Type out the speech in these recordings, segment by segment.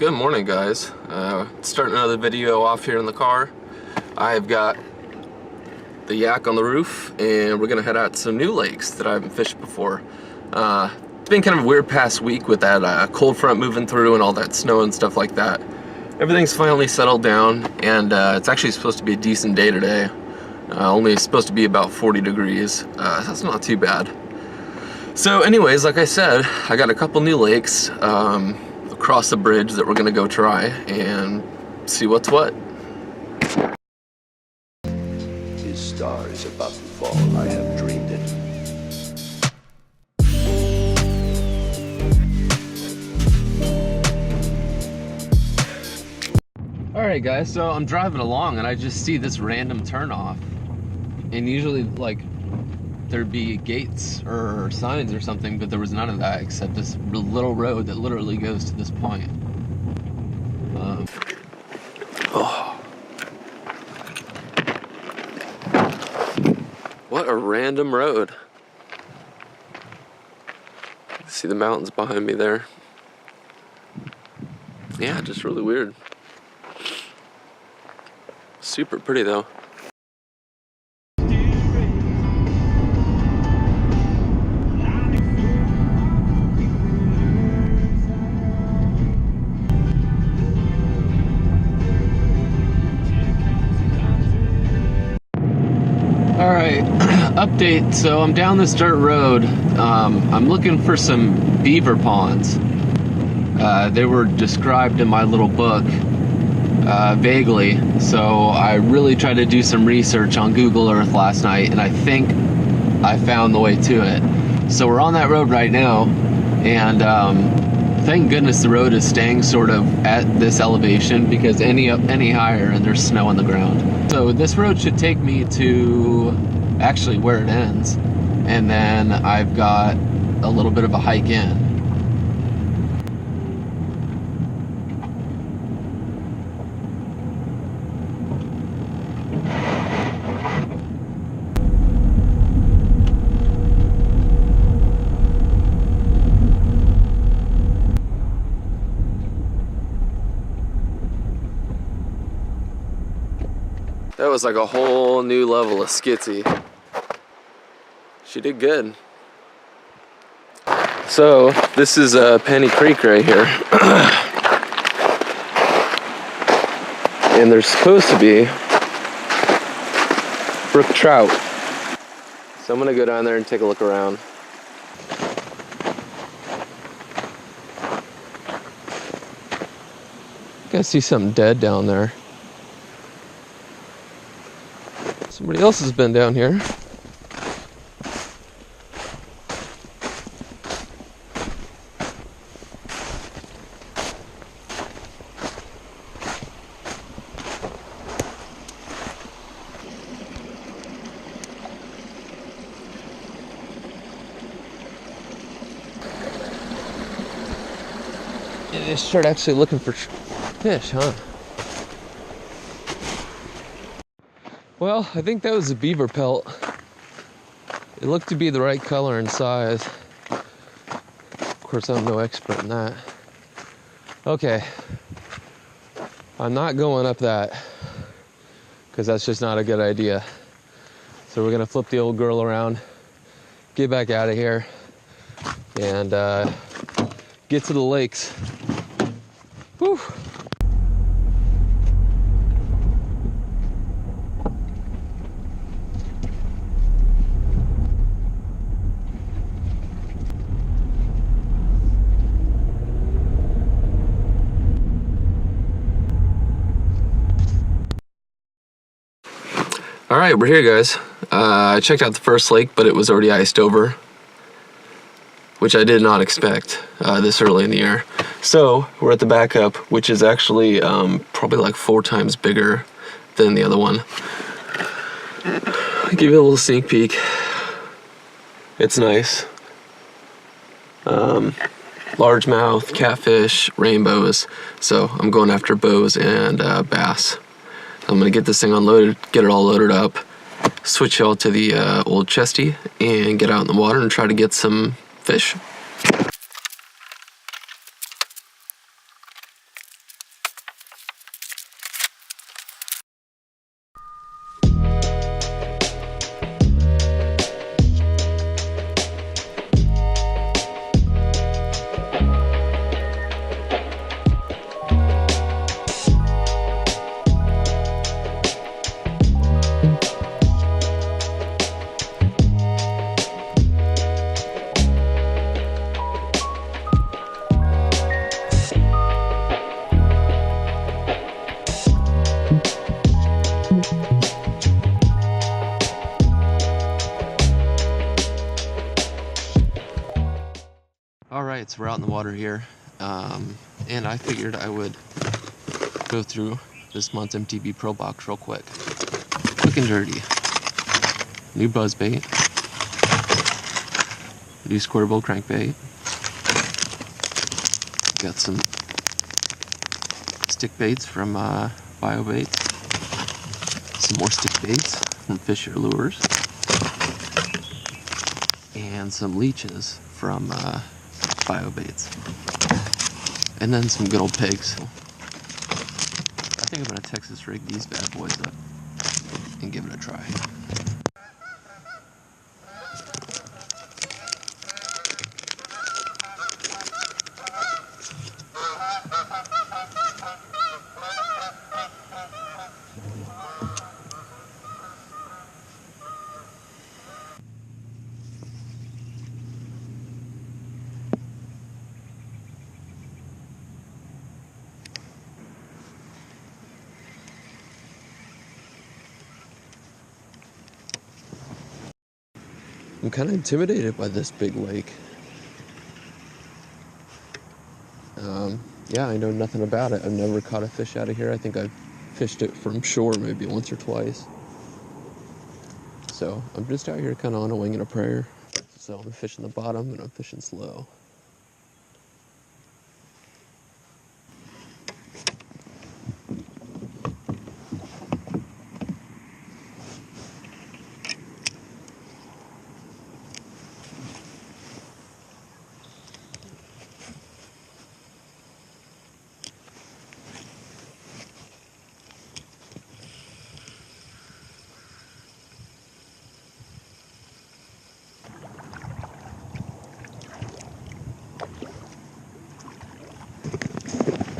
Good morning, guys. Starting another video off here in the car. I've got the yak on the roof, and we're gonna head out to some new lakes that I haven't fished before. It's been kind of a weird past week with that cold front moving through and all that snow and stuff like that. Everything's finally settled down, and it's actually supposed to be a decent day today. Only supposed to be about 40 degrees. That's not too bad. So anyways, like I said, I got a couple new lakes across the bridge that we're gonna go try and see what's what. His star is about to fall. I have dreamed it. Alright guys, so I'm driving along and I just see this random turnoff. And usually like there'd be gates or signs or something, but there was none of that except this little road that literally goes to this point. What a random road. See the mountains behind me there. Yeah, just really weird. Super pretty though. Alright, update. So I'm down this dirt road. I'm looking for some beaver ponds. They were described in my little book vaguely, so I really tried to do some research on Google Earth last night, and I think I found the way to it. So we're on that road right now, and thank goodness the road is staying sort of at this elevation, because any higher and there's snow on the ground. So this road should take me to actually where it ends, and then I've got a little bit of a hike in. That was like a whole new level of skitsy. She did good. So this is Penny Creek right here. And there's supposed to be brook trout. So I'm gonna go down there and take a look around. I think I see something dead down there. Somebody else has been down here. Yeah, they start actually looking for fish, huh? Well, I think that was a beaver pelt. It looked to be the right color and size. Of course, I'm no expert in that. Okay. I'm not going up that, because that's just not a good idea. So we're gonna flip the old girl around, get back out of here, and get to the lakes. Whew. Alright, we're here, guys. I checked out the first lake, but it was already iced over, which I did not expect this early in the year. So we're at the backup, which is actually probably like 4 times bigger than the other one. I'll give you a little sneak peek. It's nice. Largemouth, catfish, rainbows. So I'm going after bows and bass. I'm gonna get this thing unloaded, get it all loaded up, switch y'all to the old chesty, and get out in the water and try to get some fish. so we're out in the water here, and I figured I would go through this month's MTB Pro box real quick. Quick and dirty. New buzzbait. New square bill crankbait. Got some stick baits from BioBaits. Some more stick baits from Fisher Lures. And some leeches from BioBaits. And then some good old pigs. I think I'm gonna Texas rig these bad boys up and give it a try. I'm kind of intimidated by this big lake. Yeah, I know nothing about it. I've never caught a fish out of here. I think I've fished it from shore maybe once or twice. So I'm just out here kind of on a wing and a prayer. So I'm fishing the bottom and I'm fishing slow.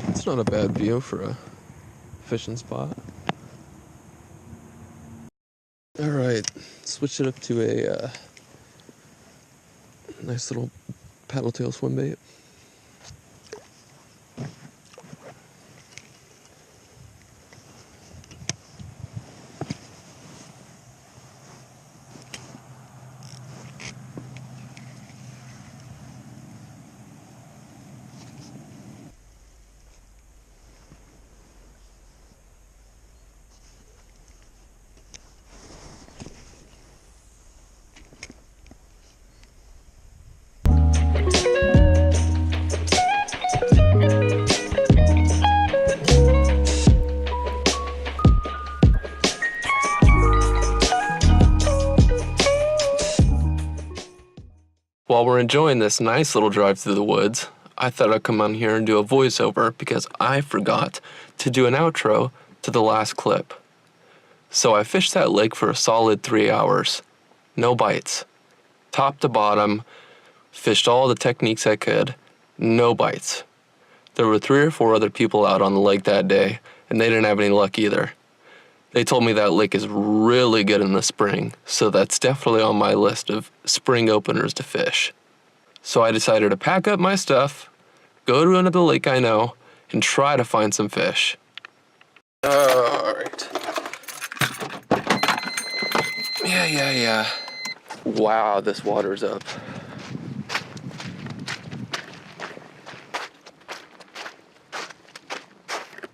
It's not a bad view for a fishing spot. All right, switch it up to a nice little paddle tail swim bait. While we're enjoying this nice little drive through the woods, I thought I'd come on here and do a voiceover because I forgot to do an outro to the last clip. So I fished that lake for a solid 3 hours. No bites. Top to bottom, fished all the techniques I could. No bites. There were 3 or 4 other people out on the lake that day, and they didn't have any luck either. They told me that lake is really good in the spring, so that's definitely on my list of spring openers to fish. So I decided to pack up my stuff, go to another lake I know, and try to find some fish. Alright. Yeah. Wow, this water's up.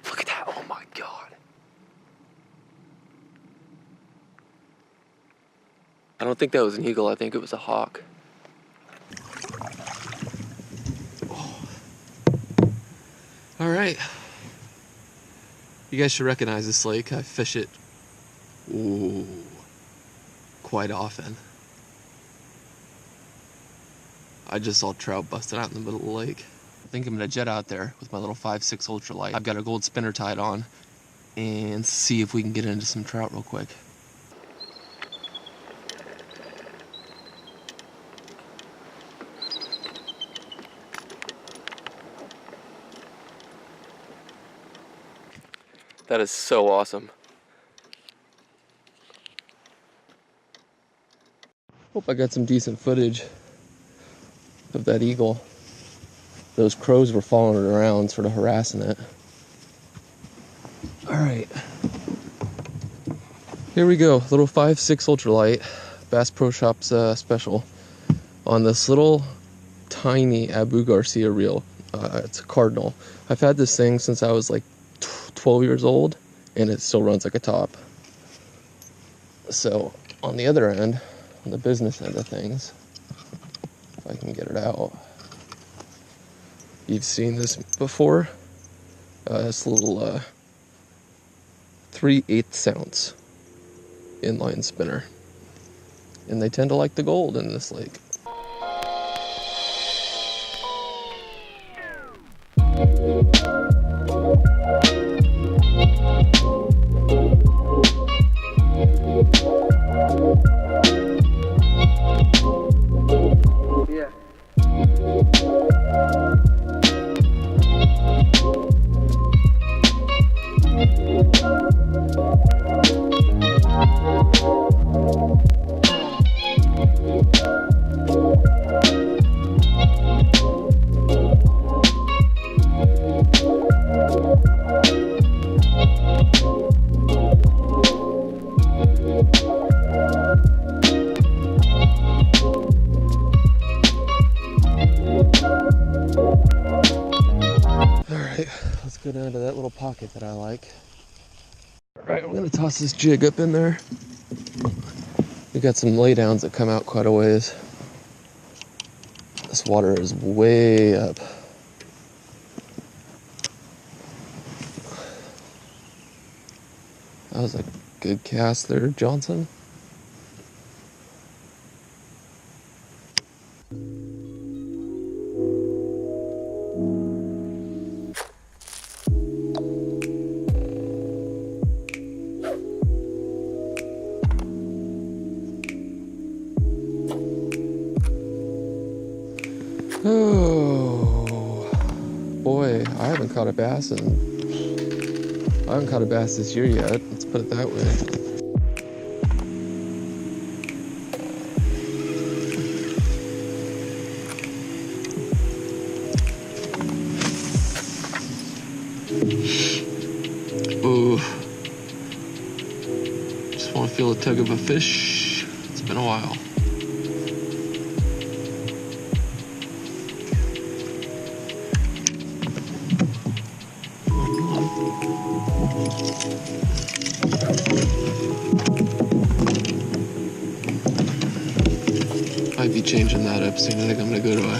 Look at that, oh my God. I don't think that was an eagle, I think it was a hawk. Oh. All right. You guys should recognize this lake. I fish it quite often. I just saw trout busted out in the middle of the lake. I think I'm gonna jet out there with my little 5.6 ultralight. I've got a gold spinner tied on and see if we can get into some trout real quick. That is so awesome. Hope I got some decent footage of that eagle. Those crows were following it around, sort of harassing it. All right. Here we go. Little 5.6 ultralight. Bass Pro Shops special on this little tiny Abu Garcia reel. It's a Cardinal. I've had this thing since I was like 12 years old, and it still runs like a top. So on the other end, on the business end of things, if I can get it out, you've seen this before. This little 3/8 ounce inline spinner, and they tend to like the gold in this lake. Let's go down to that little pocket that I like. Alright, I'm gonna toss this jig up in there. We got some laydowns that come out quite a ways. This water is way up. That was a good cast there, Johnson. Oh boy, I haven't caught a bass this year yet. Let's put it that way. Ooh, just want to feel a tug of a fish. It's been a while. Might be changing that up soon. I think I'm gonna go to a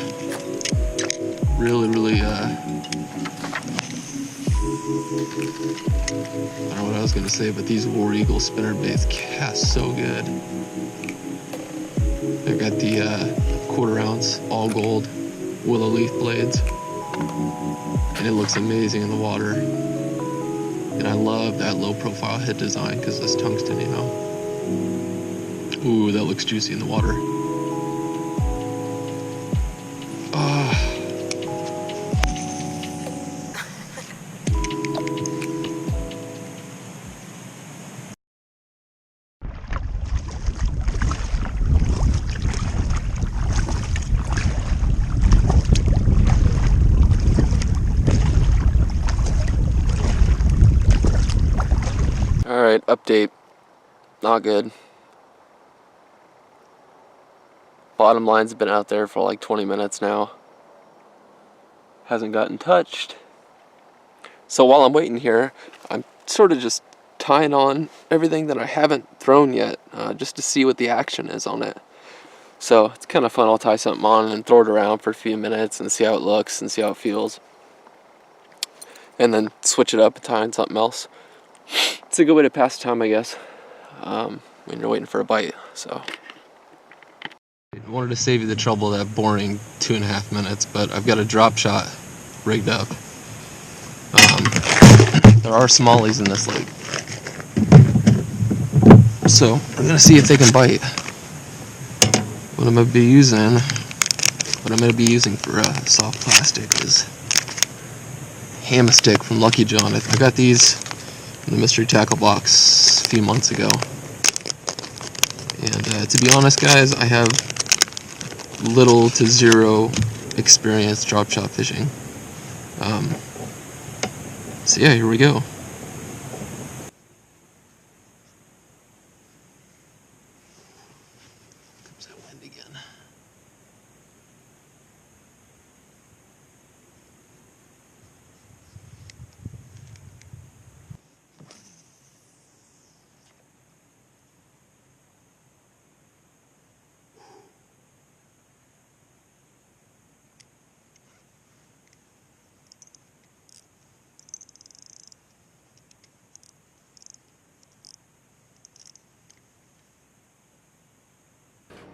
really I don't know what I was gonna say, but these War Eagle spinner baits cast so good. I've got the 1/4 ounce all gold willow leaf blades, and it looks amazing in the water. And I love that low profile head design because it's tungsten, you know. Ooh, that looks juicy in the water. Alright, update. Not good. Bottom line's been out there for like 20 minutes now. Hasn't gotten touched. So while I'm waiting here, I'm sort of just tying on everything that I haven't thrown yet, just to see what the action is on it. So it's kind of fun. I'll tie something on and throw it around for a few minutes and see how it looks and see how it feels. And then switch it up and tie on something else. It's a good way to pass the time, I guess, when you're waiting for a bite. So I wanted to save you the trouble of that boring 2.5 minutes, but I've got a drop shot rigged up. There are smallies in this lake, so I'm gonna see if they can bite. What I'm gonna be using for soft plastic is Hammer Stick from Lucky John. I got these in the mystery tackle box a few months ago, and to be honest, guys, I have little to zero experience drop shot fishing. So yeah, here we go. Comes that wind again.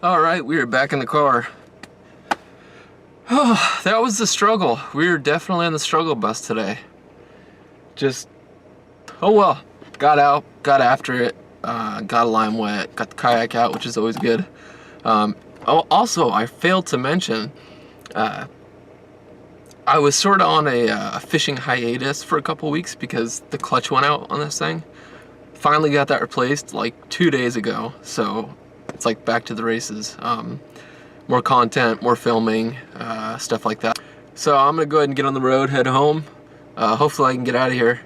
Alright, we are back in the car. Oh, that was the struggle. We were definitely on the struggle bus today. Just, oh well. Got out, got after it, got a line wet, got the kayak out, which is always good. Also, I failed to mention, I was sort of on a fishing hiatus for a couple weeks because the clutch went out on this thing. Finally got that replaced like 2 days ago, so it's like back to the races. More content, more filming, stuff like that. So I'm gonna go ahead and get on the road, head home. Hopefully I can get out of here.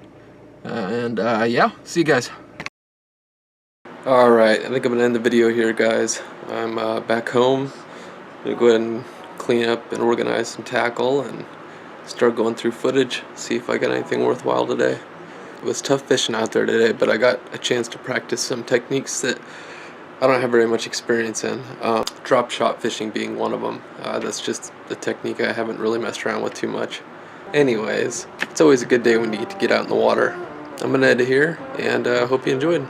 Yeah, see you guys. Alright, I think I'm gonna end the video here, guys. I'm back home. I'm gonna go ahead and clean up and organize some tackle and start going through footage, see if I got anything worthwhile today. It was tough fishing out there today, but I got a chance to practice some techniques that I don't have very much experience in. Drop shot fishing being one of them. That's just the technique I haven't really messed around with too much. Anyways, it's always a good day when you get to get out in the water. I'm gonna head to here, and hope you enjoyed.